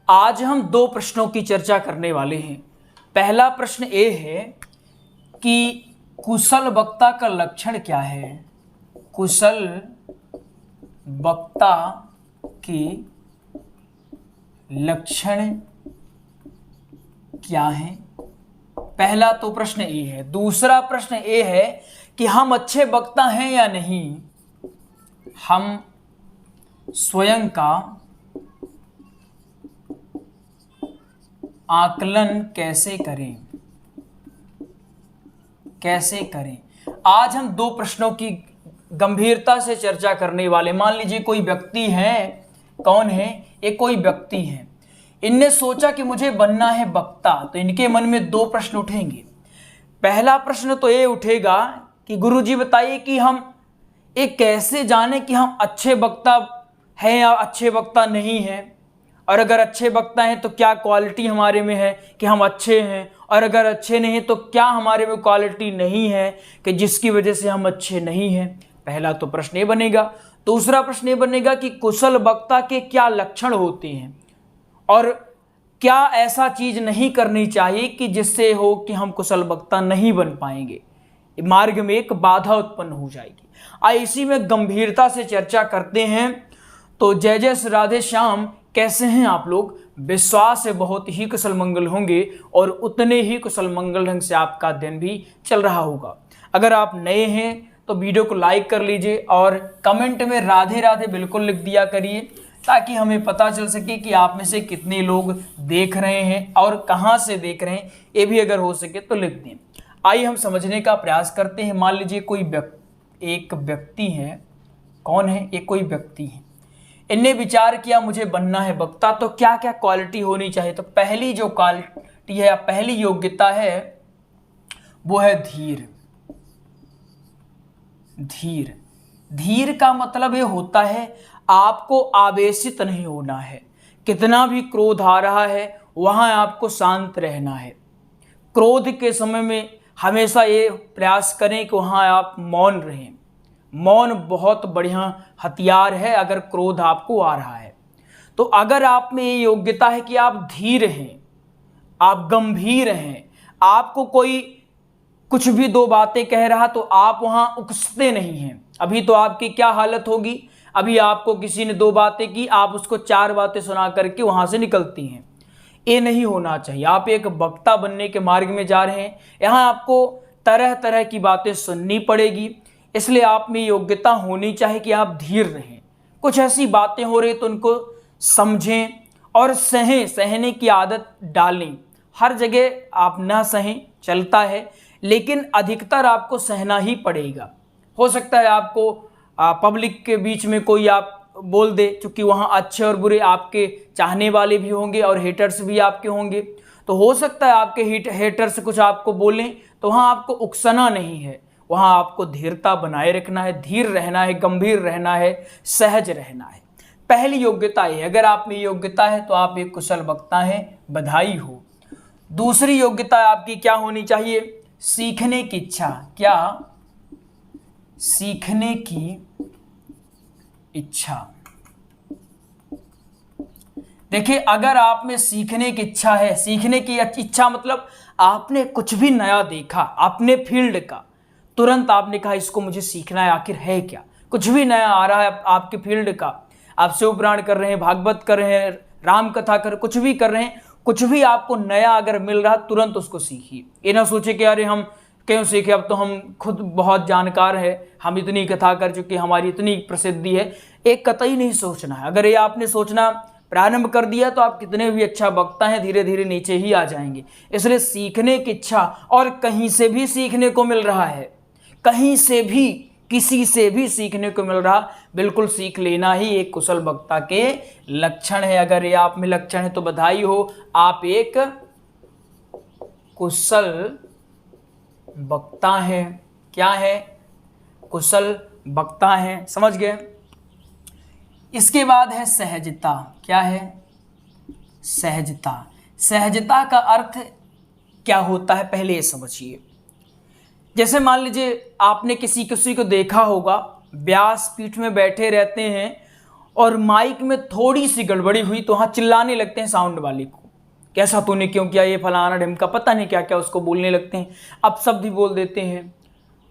आज हम दो प्रश्नों की चर्चा करने वाले हैं। पहला प्रश्न ये है कि कुशल वक्ता का लक्षण क्या है। कुशल वक्ता के लक्षण क्या है, पहला तो प्रश्न ये है। दूसरा प्रश्न ये है कि हम अच्छे वक्ता हैं या नहीं, हम स्वयं का आकलन कैसे करें। आज हम दो प्रश्नों की गंभीरता से चर्चा करने वाले। मान लीजिए कोई व्यक्ति है, कौन है ये, कोई व्यक्ति है, इनने सोचा कि मुझे बनना है वक्ता, तो इनके मन में दो प्रश्न उठेंगे। पहला प्रश्न तो ये उठेगा कि गुरुजी बताइए कि हम ये कैसे जाने कि हम अच्छे वक्ता हैं या अच्छे वक्ता नहीं हैं, और अगर अच्छे वक्ता हैं तो क्या क्वालिटी हमारे में है कि हम अच्छे हैं, और अगर अच्छे नहीं तो क्या हमारे में क्वालिटी नहीं है कि जिसकी वजह से हम अच्छे नहीं हैं। पहला तो प्रश्न ये बनेगा। दूसरा प्रश्न ये बनेगा कि कुशल वक्ता के क्या लक्षण होते हैं और क्या ऐसा चीज नहीं करनी चाहिए कि जिससे हो कि हम कुशल वक्ता नहीं बन पाएंगे, मार्ग में एक बाधा उत्पन्न हो जाएगी। आइए इसी में गंभीरता से चर्चा करते हैं। तो जय जय राधे श्याम, कैसे हैं आप लोग। विश्वास है बहुत ही कुशल मंगल होंगे और उतने ही कुशल मंगल ढंग से आपका दिन भी चल रहा होगा। अगर आप नए हैं तो वीडियो को लाइक कर लीजिए और कमेंट में राधे राधे बिल्कुल लिख दिया करिए, ताकि हमें पता चल सके कि आप में से कितने लोग देख रहे हैं और कहां से देख रहे हैं, ये भी अगर हो सके तो लिख दें। आइए हम समझने का प्रयास करते हैं। मान लीजिए एक व्यक्ति है, कौन है ये, कोई व्यक्ति है, इनने विचार किया मुझे बनना है वक्ता, तो क्या क्या क्वालिटी होनी चाहिए। तो पहली जो क्वालिटी है या पहली योग्यता है वो है धीर। धीर का मतलब ये होता है आपको आवेशित नहीं होना है। कितना भी क्रोध आ रहा है वहां आपको शांत रहना है। क्रोध के समय में हमेशा ये प्रयास करें कि वहां आप मौन रहें। मौन बहुत बढ़िया हथियार है अगर क्रोध आपको आ रहा है। तो अगर आप में ये योग्यता है कि आप धीर हैं, आप गंभीर हैं, आपको कोई कुछ भी दो बातें कह रहा तो आप वहां उकसते नहीं हैं। अभी तो आपकी क्या हालत होगी, अभी आपको किसी ने दो बातें की, आप उसको चार बातें सुना करके वहां से निकलती हैं। ये नहीं होना चाहिए। आप एक वक्ता बनने के मार्ग में जा रहे हैं, यहां आपको तरह तरह की बातें सुननी पड़ेगी, इसलिए आप में योग्यता होनी चाहिए कि आप धीर रहें। कुछ ऐसी बातें हो रही तो उनको समझें और सहने की आदत डालें। हर जगह आप ना सहें चलता है, लेकिन अधिकतर आपको सहना ही पड़ेगा। हो सकता है आपको पब्लिक के बीच में कोई आप बोल दे, क्योंकि वहाँ अच्छे और बुरे आपके चाहने वाले भी होंगे और हेटर्स भी आपके होंगे। तो हो सकता है आपके हेटर्स कुछ आपको बोलें, तो वहाँ आपको उकसना नहीं है, वहाँ आपको धीरता बनाए रखना है, धीर रहना है, गंभीर रहना है, सहज रहना है। पहली योग्यता है। अगर आप में योग्यता है तो आप एक कुशल वक्ता हैं, बधाई हो। दूसरी योग्यता आपकी क्या होनी चाहिए, सीखने की इच्छा। क्या, सीखने की इच्छा। देखिए, अगर आप में सीखने की इच्छा है, सीखने की इच्छा मतलब आपने कुछ भी नया देखा अपने फील्ड का, तुरंत आपने कहा इसको मुझे सीखना है, आखिर है क्या। कुछ भी नया आ रहा है आपके फील्ड का, आप शिवपुराण कर रहे हैं, भागवत कर रहे हैं, राम कथा कर, कुछ भी कर रहे हैं, कुछ भी आपको नया अगर मिल रहा तुरंत उसको सीखिए। ये ना सोचे कि अरे हम क्यों सीखे, अब तो हम खुद बहुत जानकार है, हम इतनी कथा कर चुके, हमारी इतनी प्रसिद्धि है। एक कतई नहीं सोचना है। अगर ये आपने सोचना प्रारंभ कर दिया तो आप कितने भी अच्छा वक्ता हैं धीरे धीरे नीचे ही आ जाएंगे। इसलिए सीखने की इच्छा, और कहीं से भी सीखने को मिल रहा है, कहीं से भी किसी से भी सीखने को मिल रहा, बिल्कुल सीख लेना ही एक कुशल वक्ता के लक्षण है। अगर ये आप में लक्षण है तो बधाई हो, आप एक कुशल वक्ता है। क्या है, कुशल वक्ता है, समझ गए। इसके बाद है सहजता। क्या है, सहजता। सहजता का अर्थ क्या होता है पहले ये समझिए। जैसे मान लीजिए आपने किसी को देखा होगा, व्यासपीठ में बैठे रहते हैं और माइक में थोड़ी सी गड़बड़ी हुई तो वहाँ चिल्लाने लगते हैं साउंड वाले को, कैसा तूने क्यों किया, ये फलाना ढिमका, पता नहीं क्या क्या उसको बोलने लगते हैं, अपशब्द भी बोल देते हैं।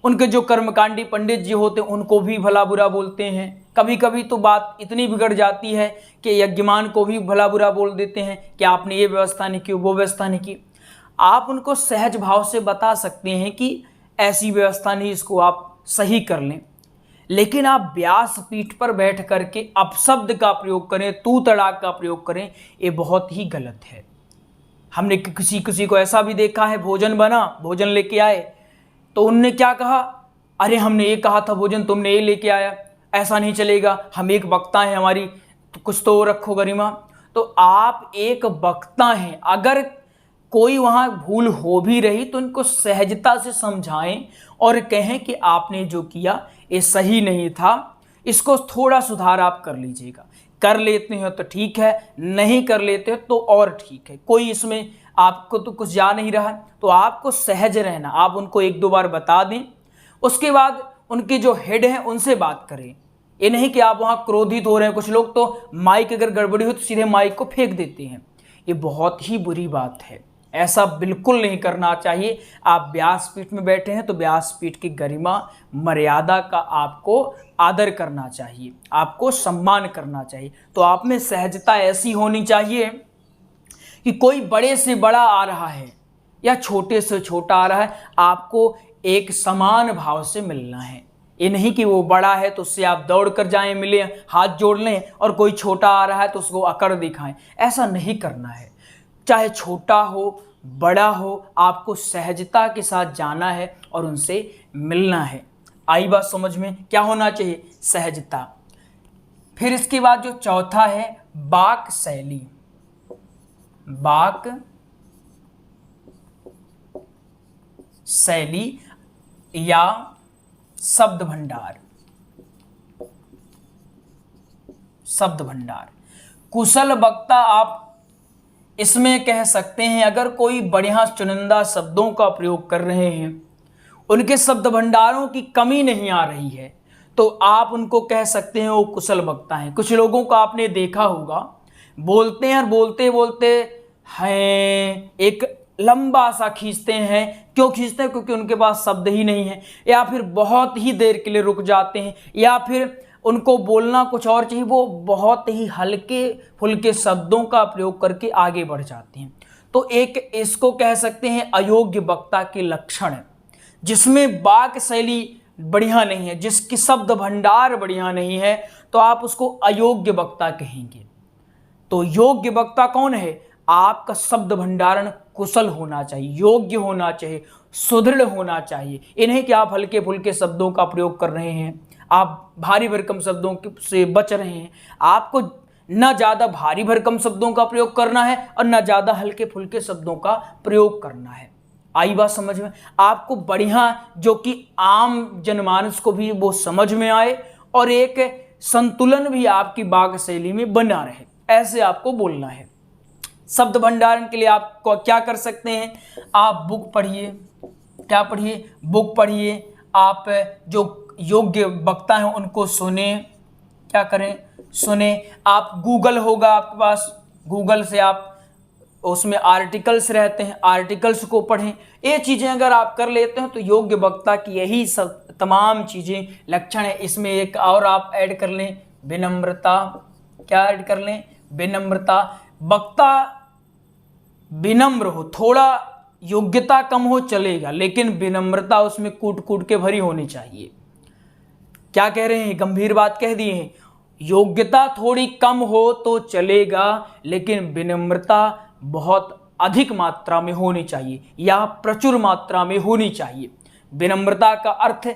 उनके जो कर्मकांडी पंडित जी होते हैं उनको भी भला बुरा बोलते हैं। कभी कभी तो बात इतनी बिगड़ जाती है कि यज्ञमान को भी भला बुरा बोल देते हैं कि आपने ये व्यवस्था नहीं की, वो व्यवस्था नहीं की। आप उनको सहज भाव से बता सकते हैं कि ऐसी व्यवस्था नहीं, इसको आप सही कर लें, लेकिन आप व्यास पीठ पर बैठ करके अपशब्द का प्रयोग करें, तू तड़ाक का प्रयोग करें, ये बहुत ही गलत है। हमने किसी को ऐसा भी देखा है, भोजन बना, भोजन लेके आए तो उनने क्या कहा, अरे हमने ये कहा था भोजन, तुमने ये लेके आया, ऐसा नहीं चलेगा, हम एक वक्ता हैं, हमारी तो कुछ तो रखो गरिमा। तो आप एक वक्ता हैं, अगर कोई वहाँ भूल हो भी रही तो उनको सहजता से समझाएं और कहें कि आपने जो किया ये सही नहीं था, इसको थोड़ा सुधार आप कर लीजिएगा। कर लेते हो तो ठीक है, नहीं कर लेते हो तो और ठीक है, कोई इसमें आपको तो कुछ जा नहीं रहा। तो आपको सहज रहना, आप उनको एक दो बार बता दें, उसके बाद उनके जो हेड हैं उनसे बात करें। ये नहीं कि आप वहाँ क्रोधित हो रहे हैं। कुछ लोग तो माइक अगर गड़बड़ी हो तो सीधे माइक को फेंक देते हैं, ये बहुत ही बुरी बात है, ऐसा बिल्कुल नहीं करना चाहिए। आप व्यासपीठ में बैठे हैं तो व्यासपीठ की गरिमा मर्यादा का आपको आदर करना चाहिए, आपको सम्मान करना चाहिए। तो आप में सहजता ऐसी होनी चाहिए कि कोई बड़े से बड़ा आ रहा है या छोटे से छोटा आ रहा है, आपको एक समान भाव से मिलना है। ये नहीं कि वो बड़ा है तो उससे आप दौड़ कर जाएं, मिले, हाथ जोड़ लें, और कोई छोटा आ रहा है तो उसको अकड़ दिखाएं, ऐसा नहीं करना है। चाहे छोटा हो बड़ा हो, आपको सहजता के साथ जाना है और उनसे मिलना है। आई बात समझ में? क्या होना चाहिए? सहजता। फिर इसके बाद जो चौथा है वाक शैली, वाक शैली या शब्द भंडार। शब्द भंडार, कुशल वक्ता आप इसमें कह सकते हैं, अगर कोई बढ़िया चुनिंदा शब्दों का प्रयोग कर रहे हैं, उनके शब्द भंडारों की कमी नहीं आ रही है, तो आप उनको कह सकते हैं वो कुशल वक्ता हैं। कुछ लोगों को आपने देखा होगा, बोलते हैं और बोलते बोलते हैं एक लंबा सा खींचते हैं। क्यों खींचते हैं? क्योंकि उनके पास शब्द ही नहीं है, या फिर बहुत ही देर के लिए रुक जाते हैं, या फिर उनको बोलना कुछ और चाहिए, वो बहुत ही हल्के फुल्के शब्दों का प्रयोग करके आगे बढ़ जाते हैं। तो एक इसको कह सकते हैं अयोग्य वक्ता के लक्षण, जिसमें वाक शैली बढ़िया नहीं है, जिसकी शब्द भंडार बढ़िया नहीं है, तो आप उसको अयोग्य वक्ता कहेंगे। तो योग्य वक्ता कौन है? आपका शब्द भंडारण कुशल होना चाहिए, योग्य होना चाहिए, सुदृढ़ होना चाहिए। ये नहीं कि आप हल्के फुल्के शब्दों का प्रयोग कर रहे हैं, आप भारी भरकम शब्दों से बच रहे हैं। आपको न ज़्यादा भारी भरकम शब्दों का प्रयोग करना है और न ज़्यादा हल्के फुल्के शब्दों का प्रयोग करना है। आई बात समझ में? आपको बढ़िया, जो कि आम जनमानस को भी वो समझ में आए और एक संतुलन भी आपकी वाक शैली में बना रहे, ऐसे आपको बोलना है। शब्द भंडारण के लिए आप क्या कर सकते हैं? आप बुक पढ़िए। क्या पढ़िए? बुक पढ़िए। आप जो योग्य वक्ता हैं उनको सुने। क्या करें? सुने। आप गूगल होगा आपके पास, गूगल से आप उसमें आर्टिकल्स रहते हैं, आर्टिकल्स को पढ़ें। ये चीज़ें अगर आप कर लेते हैं तो योग्य वक्ता की यही सब तमाम चीज़ें लक्षण है। इसमें एक और आप ऐड कर लें, विनम्रता। क्या ऐड कर लें? विनम्रता। वक्ता विनम्र हो, थोड़ा योग्यता कम हो चलेगा, लेकिन विनम्रता उसमें कूट कूट के भरी होनी चाहिए। क्या कह रहे हैं? गंभीर बात कह दिए हैं। योग्यता थोड़ी कम हो तो चलेगा, लेकिन विनम्रता बहुत अधिक मात्रा में होनी चाहिए या प्रचुर मात्रा में होनी चाहिए। विनम्रता का अर्थ,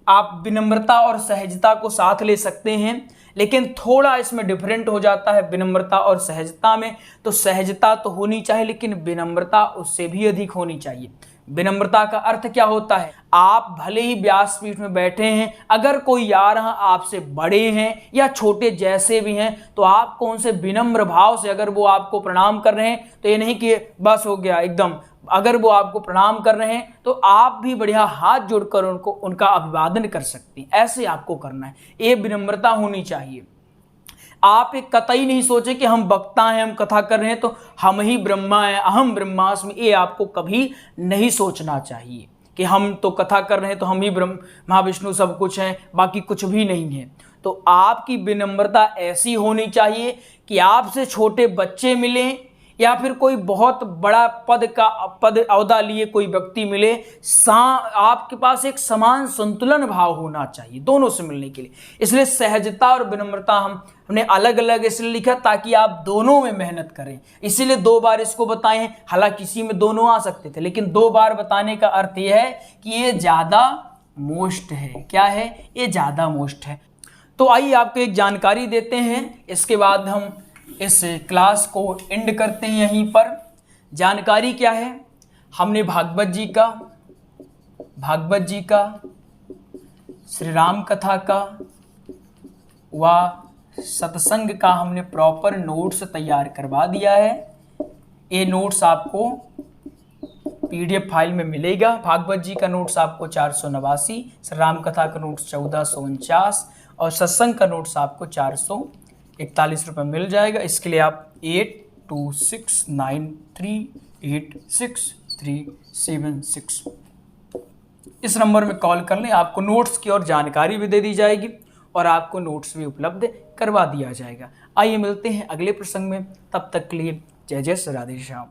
आप विनम्रता और सहजता को साथ ले सकते हैं, लेकिन थोड़ा इसमें डिफरेंट हो जाता है विनम्रता और सहजता में। तो सहजता तो होनी चाहिए, लेकिन विनम्रता उससे भी अधिक होनी चाहिए। विनम्रता का अर्थ क्या होता है? आप भले ही व्यासपीठ में बैठे हैं, अगर कोई आ रहा आपसे बड़े हैं या छोटे जैसे भी हैं, तो आपको उनसे विनम्र भाव से, अगर वो आपको प्रणाम कर रहे हैं तो ये नहीं कि बस हो गया एकदम, अगर वो आपको प्रणाम कर रहे हैं तो आप भी बढ़िया हाथ जोड़कर उनका अभिवादन कर सकते हैं। ऐसे आपको करना है, ये विनम्रता होनी चाहिए। आप एक कतई नहीं सोचे कि हम वक्ता हैं, हम कथा कर रहे हैं तो हम ही ब्रह्मा हैं, अहम ब्रह्मास्मि। ये आपको कभी नहीं सोचना चाहिए कि हम तो कथा कर रहे हैं तो हम ही ब्रह्म महाविष्णु सब कुछ हैं, बाकी कुछ भी नहीं है। तो आपकी विनम्रता ऐसी होनी चाहिए कि आपसे छोटे बच्चे मिलें या फिर कोई बहुत बड़ा पद औहदा लिए कोई व्यक्ति मिले, आपके पास एक समान संतुलन भाव होना चाहिए दोनों से मिलने के लिए। इसलिए सहजता और विनम्रता हमने अलग अलग इसलिए लिखा ताकि आप दोनों में मेहनत करें। इसीलिए 2 बार इसको बताए हैं, हालांकि किसी में दोनों आ सकते थे, लेकिन 2 बार बताने का अर्थ यह है कि ये ज़्यादा मोस्ट है। क्या है? ये ज़्यादा मोस्ट है। तो आइए आपको एक जानकारी देते हैं, इसके बाद हम इस क्लास को एंड करते हैं यहीं पर। जानकारी क्या है? हमने भागवत जी का श्री राम कथा का व सत्संग का हमने प्रॉपर नोट्स तैयार करवा दिया है। ये नोट्स आपको PDF फाइल में मिलेगा। भागवत जी का नोट्स आपको 489, श्री राम कथा का नोट्स 1449 और सत्संग का नोट्स आपको 441 रुपये मिल जाएगा। इसके लिए आप 8269386376 इस नंबर में कॉल कर लें। आपको नोट्स की और जानकारी भी दे दी जाएगी और आपको नोट्स भी उपलब्ध करवा दिया जाएगा। आइए मिलते हैं अगले प्रसंग में, तब तक के लिए जय जय श्री राधे श्याम।